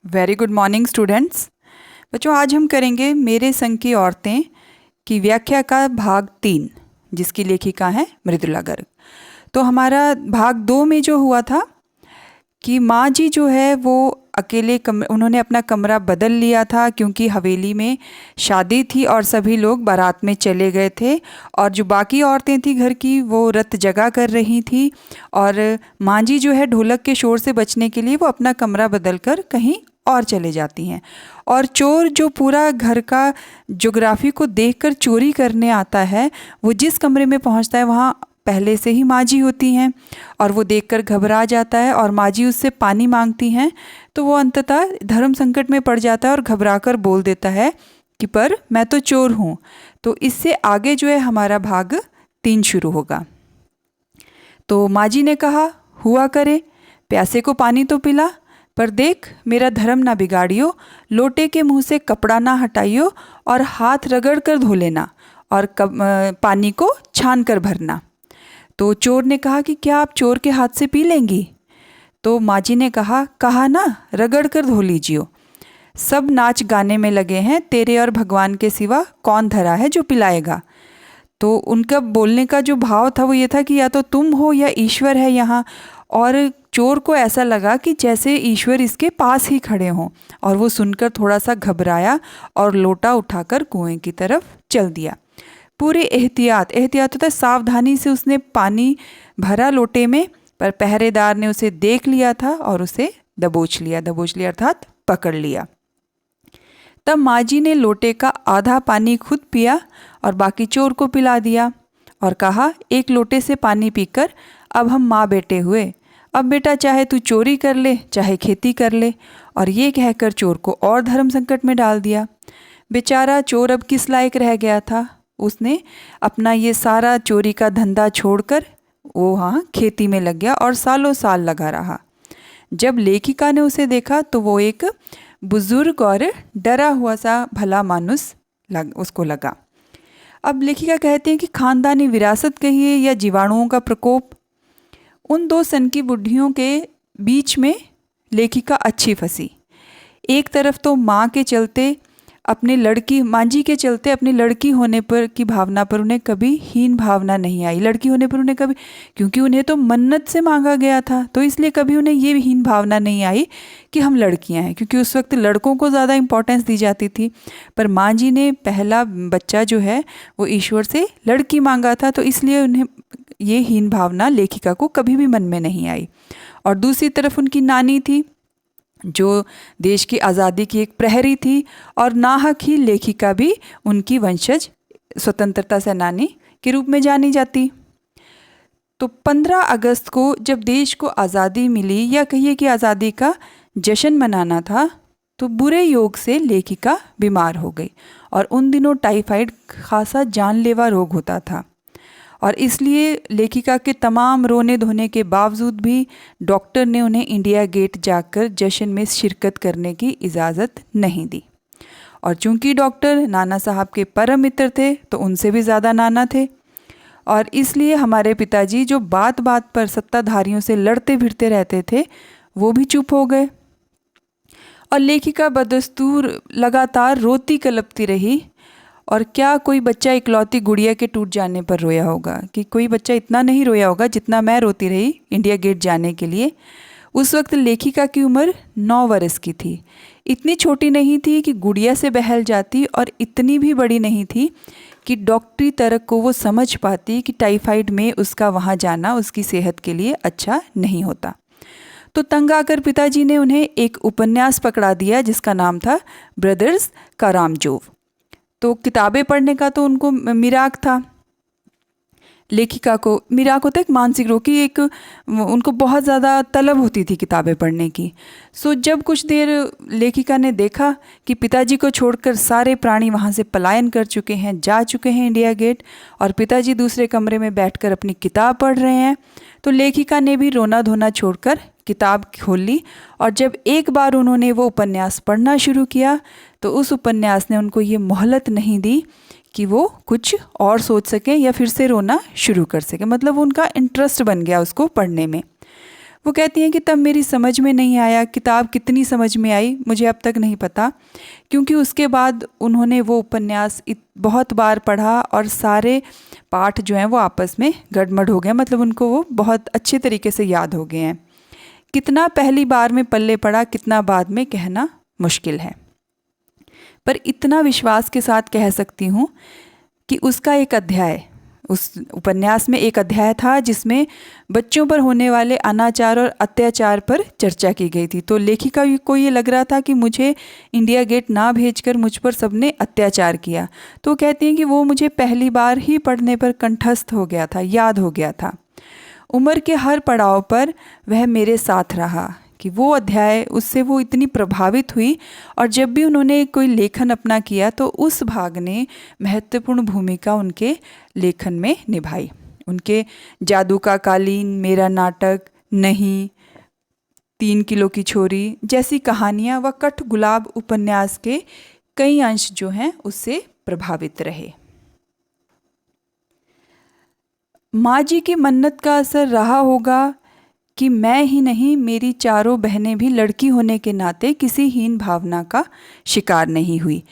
Very good morning students. बच्चों, आज हम करेंगे मेरे संग की औरतें की व्याख्या का भाग 3, जिसकी लेखिका है मृदुला गर्ग। तो हमारा भाग 2 में जो हुआ था कि माँ जी जो है वो अकेले उन्होंने अपना कमरा बदल लिया था, क्योंकि हवेली में शादी थी और सभी लोग बारात में चले गए थे और जो बाकी औरतें थी घर की वो रत जगा कर रही थी। और माँ जी जो है ढोलक के शोर से बचने के लिए वो अपना कमरा बदल कर कहीं और चले जाती हैं। और चोर जो पूरा घर का ज्योग्राफी को देखकर चोरी करने आता है, वो जिस कमरे में पहुंचता है वहाँ पहले से ही माँ जी होती हैं और वो देखकर घबरा जाता है और माँ जी उससे पानी मांगती हैं। तो वो अंततः धर्म संकट में पड़ जाता है और घबराकर बोल देता है कि पर मैं तो चोर हूँ। तो इससे आगे जो है हमारा भाग 3 शुरू होगा। तो माँ जी ने कहा, हुआ करे, प्यासे को पानी तो पिला, पर देख मेरा धर्म ना बिगाड़ियो, लोटे के मुंह से कपड़ा ना हटाइयो और हाथ रगड़ कर धो लेना और पानी को छान कर भरना। तो चोर ने कहा कि क्या आप चोर के हाथ से पी लेंगी? तो माँ जी ने कहा ना, रगड़ कर धो लीजिए। सब नाच गाने में लगे हैं, तेरे और भगवान के सिवा कौन धरा है जो पिलाएगा। तो उनका बोलने का जो भाव था वो ये था कि या तो तुम हो या ईश्वर है यहाँ। और चोर को ऐसा लगा कि जैसे ईश्वर इसके पास ही खड़े हों, और वो सुनकर थोड़ा सा घबराया और लोटा उठाकर कुएं की तरफ चल दिया। पूरे एहतियात होता है, सावधानी से उसने पानी भरा लोटे में, पर पहरेदार ने उसे देख लिया था और उसे दबोच लिया अर्थात पकड़ लिया। तब माँ जी ने लोटे का आधा पानी खुद पिया और बाकी चोर को पिला दिया और कहा, एक लोटे से पानी पीकर अब हम माँ बेटे हुए। अब बेटा चाहे तू चोरी कर ले चाहे खेती कर ले। और ये कहकर चोर को और धर्म संकट में डाल दिया। बेचारा चोर अब किस लायक रह गया था। उसने अपना ये सारा चोरी का धंधा छोड़कर वो वहाँ खेती में लग गया और सालों साल लगा रहा। जब लेखिका ने उसे देखा तो वो एक बुजुर्ग और डरा हुआ सा भला मानुस उसको लगा। अब लेखिका कहते हैं कि खानदानी विरासत कहिए या जीवाणुओं का प्रकोप, उन दो सनकी बुढ़ियों के बीच में लेखिका अच्छी फंसी। एक तरफ तो माँ के चलते माँ जी के चलते अपनी लड़की होने पर की भावना पर उन्हें कभी हीन भावना नहीं आई। लड़की होने पर उन्हें कभी, क्योंकि उन्हें तो मन्नत से मांगा गया था, तो इसलिए कभी उन्हें ये हीन भावना नहीं आई कि हम लड़कियां हैं, क्योंकि उस वक्त लड़कों को ज़्यादा इम्पोर्टेंस दी जाती थी। पर माँ जी ने पहला बच्चा जो है वो ईश्वर से लड़की मांगा था, तो इसलिए उन्हें ये हीन भावना लेखिका को कभी भी मन में नहीं आई। और दूसरी तरफ उनकी नानी थी, जो देश की आज़ादी की एक प्रहरी थी और नाहक ही लेखिका भी उनकी वंशज स्वतंत्रता सेनानी के रूप में जानी जाती। तो 15 अगस्त को जब देश को आज़ादी मिली, या कहिए कि आज़ादी का जश्न मनाना था, तो बुरे योग से लेखिका बीमार हो गई। और उन दिनों टाइफाइड खासा जानलेवा रोग होता था और इसलिए लेखिका के तमाम रोने धोने के बावजूद भी डॉक्टर ने उन्हें इंडिया गेट जाकर जश्न में शिरकत करने की इजाज़त नहीं दी। और चूंकि डॉक्टर नाना साहब के परम मित्र थे तो उनसे भी ज़्यादा नाना थे, और इसलिए हमारे पिताजी जो बात बात पर सत्ताधारियों से लड़ते भिड़ते रहते थे वो भी चुप हो गए। और लेखिका बदस्तूर लगातार रोती कलपती रही। और क्या कोई बच्चा इकलौती गुड़िया के टूट जाने पर रोया होगा? कि कोई बच्चा इतना नहीं रोया होगा जितना मैं रोती रही इंडिया गेट जाने के लिए। उस वक्त लेखिका की उम्र 9 वर्ष की थी। इतनी छोटी नहीं थी कि गुड़िया से बहल जाती और इतनी भी बड़ी नहीं थी कि डॉक्टरी तर्क को वो समझ पाती कि टाइफाइड में उसका वहाँ जाना उसकी सेहत के लिए अच्छा नहीं होता। तो तंग आकर पिताजी ने उन्हें एक उपन्यास पकड़ा दिया जिसका नाम था ब्रदर्स कारामजोव। तो किताबें पढ़ने का तो उनको मिराक था। लेखिका को मिराक होता है एक मानसिक रोग की, एक उनको बहुत ज़्यादा तलब होती थी किताबें पढ़ने की। सो जब कुछ देर लेखिका ने देखा कि पिताजी को छोड़कर सारे प्राणी वहाँ से पलायन कर चुके हैं, जा चुके हैं इंडिया गेट, और पिताजी दूसरे कमरे में बैठकर अपनी किताब पढ़ रहे हैं, तो लेखिका ने भी रोना धोना छोड़कर किताब खोल ली। और जब एक बार उन्होंने वो उपन्यास पढ़ना शुरू किया तो उस उपन्यास ने उनको ये मोहलत नहीं दी कि वो कुछ और सोच सकें या फिर से रोना शुरू कर सकें। मतलब उनका इंटरेस्ट बन गया उसको पढ़ने में। वो कहती हैं कि तब मेरी समझ में नहीं आया। किताब कितनी समझ में आई मुझे अब तक नहीं पता, क्योंकि उसके बाद उन्होंने वो उपन्यास बहुत बार पढ़ा और सारे पाठ जो हैं वो आपस में गड़बड़ हो गए, मतलब उनको वो बहुत अच्छे तरीके से याद हो गए हैं। कितना पहली बार में पल्ले पड़ा, कितना बाद में कहना मुश्किल है, पर इतना विश्वास के साथ कह सकती हूँ कि उसका एक अध्याय, उस उपन्यास में एक अध्याय था जिसमें बच्चों पर होने वाले अनाचार और अत्याचार पर चर्चा की गई थी। तो लेखिका को ये लग रहा था कि मुझे इंडिया गेट ना भेजकर मुझ पर सबने अत्याचार किया। तो कहती हैं कि वो मुझे पहली बार ही पढ़ने पर कंठस्थ हो गया था, याद हो गया था। उम्र के हर पड़ाव पर वह मेरे साथ रहा कि वो अध्याय, उससे वो इतनी प्रभावित हुई और जब भी उन्होंने कोई लेखन अपना किया तो उस भाग ने महत्वपूर्ण भूमिका उनके लेखन में निभाई। उनके जादू का कालीन, मेरा नाटक, नहीं, 3 किलो की छोरी जैसी कहानियाँ व कठ गुलाब उपन्यास के कई अंश जो हैं उससे प्रभावित रहे। माँ जी की मन्नत का असर रहा होगा कि मैं ही नहीं, मेरी चारों बहनें भी लड़की होने के नाते किसी हीन भावना का शिकार नहीं हुई,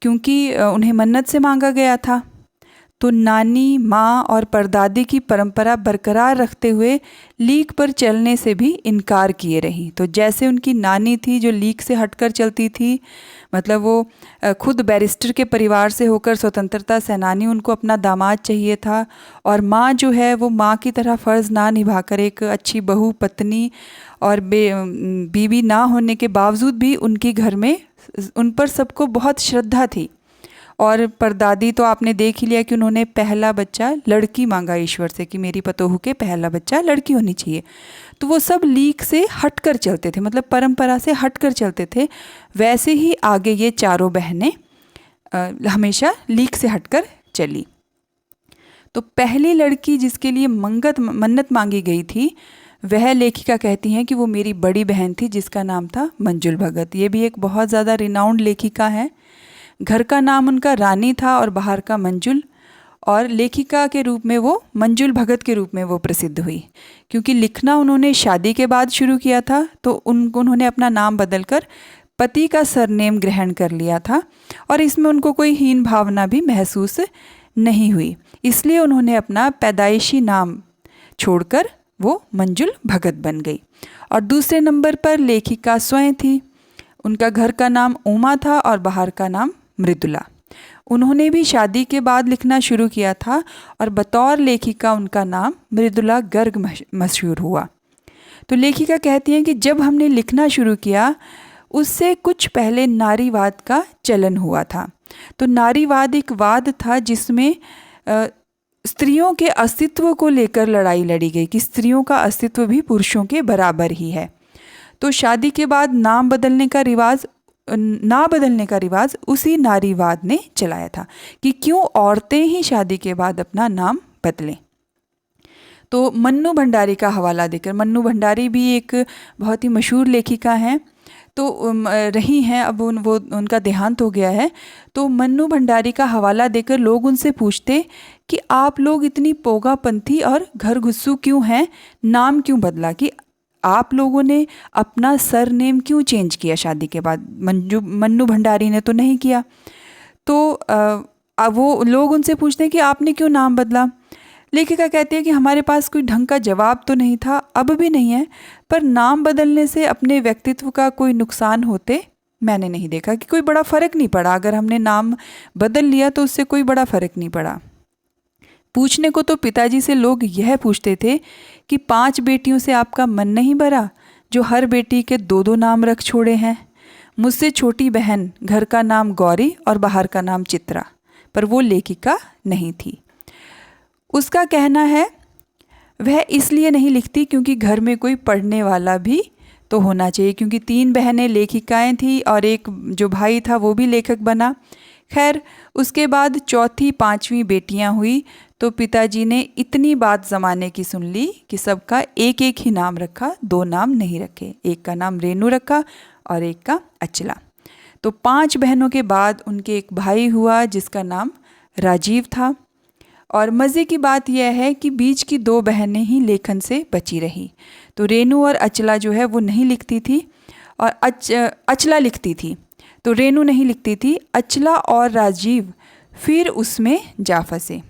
क्योंकि उन्हें मन्नत से मांगा गया था। तो नानी, माँ और परदादी की परंपरा बरकरार रखते हुए लीक पर चलने से भी इनकार किए रहीं। तो जैसे उनकी नानी थी जो लीक से हटकर चलती थी, मतलब वो खुद बैरिस्टर के परिवार से होकर स्वतंत्रता सेनानी, उनको अपना दामाद चाहिए था। और माँ जो है वो माँ की तरह फ़र्ज़ ना निभाकर एक अच्छी बहू, पत्नी और बीवी ना होने के बावजूद भी उनकी घर में उन पर सबको बहुत श्रद्धा थी। और परदादी तो आपने देख ही लिया कि उन्होंने पहला बच्चा लड़की मांगा ईश्वर से कि मेरी पतोहू के पहला बच्चा लड़की होनी चाहिए। तो वो सब लीक से हटकर चलते थे, मतलब परंपरा से हटकर चलते थे। वैसे ही आगे ये चारों बहनें हमेशा लीक से हटकर चली। तो पहली लड़की जिसके लिए मन्नत मांगी गई थी, वह लेखिका कहती हैं कि वो मेरी बड़ी बहन थी जिसका नाम था मंजुल भगत। ये भी एक बहुत ज़्यादा रिनाउंड लेखिका है। घर का नाम उनका रानी था और बाहर का मंजुल, और लेखिका के रूप में वो मंजुल भगत के रूप में वो प्रसिद्ध हुई। क्योंकि लिखना उन्होंने शादी के बाद शुरू किया था, तो उन्होंने अपना नाम बदलकर पति का सरनेम ग्रहण कर लिया था और इसमें उनको कोई हीन भावना भी महसूस नहीं हुई। इसलिए उन्होंने अपना पैदाइशी नाम छोड़कर वो मंजुल भगत बन गई। और दूसरे नंबर पर लेखिका स्वयं थी। उनका घर का नाम उमा था और बाहर का नाम मृदुला। उन्होंने भी शादी के बाद लिखना शुरू किया था और बतौर लेखिका उनका नाम मृदुला गर्ग मशहूर हुआ। तो लेखिका कहती हैं कि जब हमने लिखना शुरू किया उससे कुछ पहले नारीवाद का चलन हुआ था। तो नारीवाद एक वाद था जिसमें स्त्रियों के अस्तित्व को लेकर लड़ाई लड़ी गई कि स्त्रियों का अस्तित्व भी पुरुषों के बराबर ही है। तो शादी के बाद नाम बदलने का रिवाज उसी नारीवाद ने चलाया था कि क्यों औरतें ही शादी के बाद अपना नाम बदलें। तो मन्नू भंडारी का हवाला देकर, मन्नू भंडारी भी एक बहुत ही मशहूर लेखिका हैं, तो रही हैं, अब वो उनका देहांत हो गया है। तो मन्नू भंडारी का हवाला देकर लोग उनसे पूछते कि आप लोग इतनी पोगापंथी और घर घुस्सू क्यों हैं, नाम क्यों बदला, कि आप लोगों ने अपना सरनेम क्यों चेंज किया शादी के बाद। मन्नू भंडारी ने तो नहीं किया। तो वो लोग उनसे पूछते हैं कि आपने क्यों नाम बदला। लेखिका कहती है कि हमारे पास कोई ढंग का जवाब तो नहीं था, अब भी नहीं है, पर नाम बदलने से अपने व्यक्तित्व का कोई नुकसान होते मैंने नहीं देखा, कि कोई बड़ा फ़र्क नहीं पड़ा। अगर हमने नाम बदल लिया तो उससे कोई बड़ा फ़र्क नहीं पड़ा। पूछने को तो पिताजी से लोग यह पूछते थे कि 5 बेटियों से आपका मन नहीं भरा, जो हर बेटी के 2-2 नाम रख छोड़े हैं। मुझसे छोटी बहन, घर का नाम गौरी और बाहर का नाम चित्रा, पर वो लेखिका नहीं थी। उसका कहना है वह इसलिए नहीं लिखती क्योंकि घर में कोई पढ़ने वाला भी तो होना चाहिए, क्योंकि 3 बहनें लेखिकाएं थीं और एक जो भाई था वो भी लेखक बना। खैर, उसके बाद 4वीं 5वीं बेटियां हुई तो पिताजी ने इतनी बात ज़माने की सुन ली कि सबका एक एक ही नाम रखा, 2 नाम नहीं रखे। एक का नाम रेनू रखा और एक का अचला। तो 5 बहनों के बाद उनके एक भाई हुआ जिसका नाम राजीव था, और मज़े की बात यह है कि बीच की 2 बहनें ही लेखन से बची रही। तो रेनू और अचला जो है वो नहीं लिखती थी और अचला लिखती थी, तो रेनू नहीं लिखती थी। अचला और राजीव फिर उसमें जा फंसे।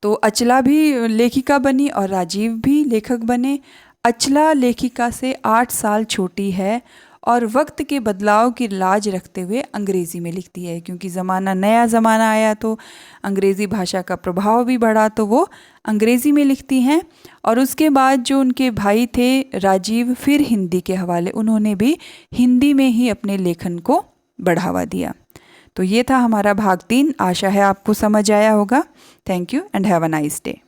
तो अचला भी लेखिका बनी और राजीव भी लेखक बने। अचला लेखिका से 8 साल छोटी है और वक्त के बदलाव की लाज रखते हुए अंग्रेज़ी में लिखती है, क्योंकि नया ज़माना आया तो अंग्रेज़ी भाषा का प्रभाव भी बढ़ा, तो वो अंग्रेज़ी में लिखती हैं। और उसके बाद जो उनके भाई थे राजीव, फिर हिंदी के हवाले उन्होंने भी हिंदी में ही अपने लेखन को बढ़ावा दिया। तो ये था हमारा भाग 3। आशा है आपको समझ आया होगा। Thank you and have a nice day.